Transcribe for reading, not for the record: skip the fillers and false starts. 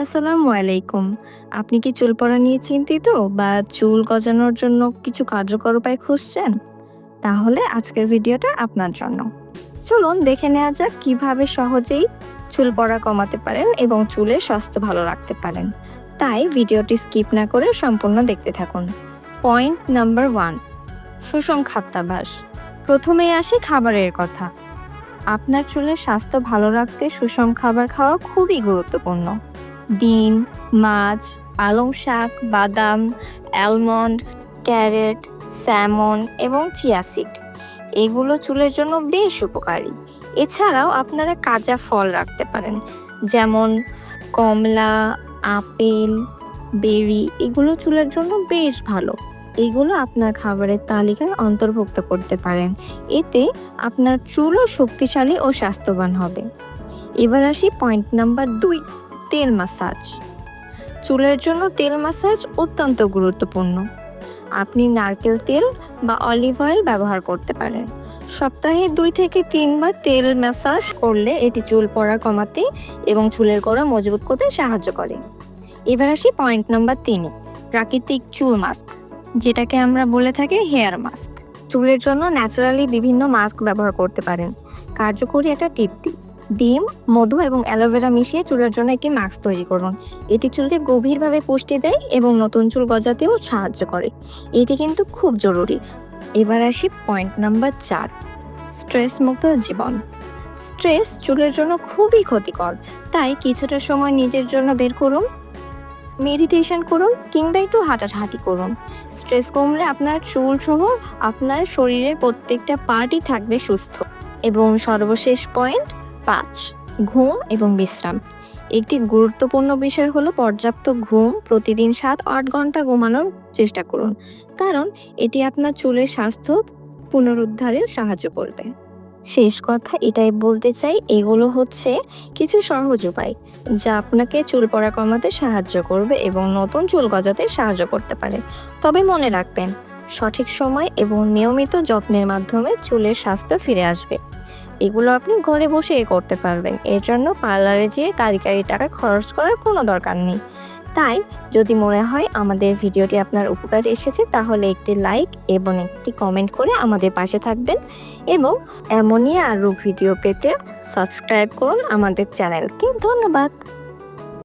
আসসালামু আলাইকুম। আপনি কি চুল পড়া নিয়ে চিন্তিত বা চুল গজানোর জন্য কিছু কার্যকর উপায় খুঁজছেন? তাহলে আজকের ভিডিওটা আপনার জন্য। চলুন দেখে নেওয়া যাক কিভাবে সহজেই চুল পড়া কমাতে পারেন এবং চুলের স্বাস্থ্য ভালো রাখতে পারেন। তাই ভিডিওটি স্কিপ না করে সম্পূর্ণ দেখতে থাকুন। পয়েন্ট নাম্বার 1, সুষম খাদ্যাভ্যাস। প্রথমেই আসি খাবারের কথা। আপনার চুলের স্বাস্থ্য ভালো রাখতে সুষম খাবার খাওয়া খুবই গুরুত্বপূর্ণ। ডিম, মাছ, পালং শাক, বাদাম, অ্যালমন্ড, ক্যারট, স্যামন এবং চিয়া সিড এগুলো চুলের জন্য বেশ উপকারী। এছাড়াও আপনারা কাঁচা ফল রাখতে পারেন, যেমন কমলা, আপেল, বেরি এগুলো চুলের জন্য বেশ ভালো। এগুলো আপনার খাবারের তালিকায় অন্তর্ভুক্ত করতে পারেন। এতে আপনার চুলও শক্তিশালী ও স্বাস্থ্যবান হবে। এবার আসি পয়েন্ট নাম্বার 2, তেল মাসাজ। চুলের জন্য তেল মাসাজ অত্যন্ত গুরুত্বপূর্ণ। আপনি নারকেল তেল বা অলিভ অয়েল ব্যবহার করতে পারেন। সপ্তাহে 2 থেকে 3 বার তেল ম্যাসাজ করলে এটি চুল পড়া কমাতে এবং চুলের গোড়া মজবুত করতে সাহায্য করে। এবার আসি পয়েন্ট নাম্বার 3, প্রাকৃতিক চুল মাস্ক, যেটাকে আমরা বলে থাকি হেয়ার মাস্ক। চুলের জন্য ন্যাচারালি বিভিন্ন মাস্ক ব্যবহার করতে পারেন। কার্যকরী একটা টিপ দিই, ডিম, মধু এবং অ্যালোভেরা মিশিয়ে চুলের জন্য একটি মাস্ক তৈরি করুন। এটি চুলকে গভীরভাবে পুষ্টি দেয় এবং নতুন চুল গজাতেও সাহায্য করে। এটি কিন্তু খুব জরুরি। এবার আসি পয়েন্ট নাম্বার 4, স্ট্রেস মুক্ত জীবন। স্ট্রেস চুলের জন্য খুবই ক্ষতিকর, তাই কিছুটা সময় নিজের জন্য বের করুন। মেডিটেশন করুন কিংবা একটু হাঁটাহাঁটি করুন। স্ট্রেস কমলে আপনার চুল সহ আপনার শরীরের প্রত্যেকটা পার্টই থাকবে সুস্থ। এবং সর্বশেষ পয়েন্ট 5, ঘুম এবং বিশ্রাম। একটি গুরুত্বপূর্ণ বিষয় হলো পর্যাপ্ত ঘুম। প্রতিদিন 7-8 ঘন্টা ঘুমানোর চেষ্টা করুন, কারণ এটি আপনার চুলের স্বাস্থ্য পুনরুদ্ধারে সাহায্য করবে। শেষ কথা এটাই বলতে চাই, এগুলো হচ্ছে কিছু সহজ উপায় যা আপনাকে চুল পড়া কমাতে সাহায্য করবে এবং নতুন চুল গজাতে সাহায্য করতে পারে। তবে মনে রাখবেন, সঠিক সময় এবং নিয়মিত যত্নের মাধ্যমে চুলের স্বাস্থ্য ফিরে আসবে। এগুলো আপনি ঘরে বসে করতে পারবেন। এর জন্য পার্লারে যেয়ে কারি টাকা খরচ করার কোনো দরকার নেই। তাই যদি মনে হয় আমাদের ভিডিওটি আপনার উপকারে এসেছে, তাহলে একটি লাইক এবং একটি কমেন্ট করে আমাদের পাশে থাকবেন এবং এমনই আরও ভিডিও পেতে সাবস্ক্রাইব করুন আমাদের চ্যানেলকে। ধন্যবাদ।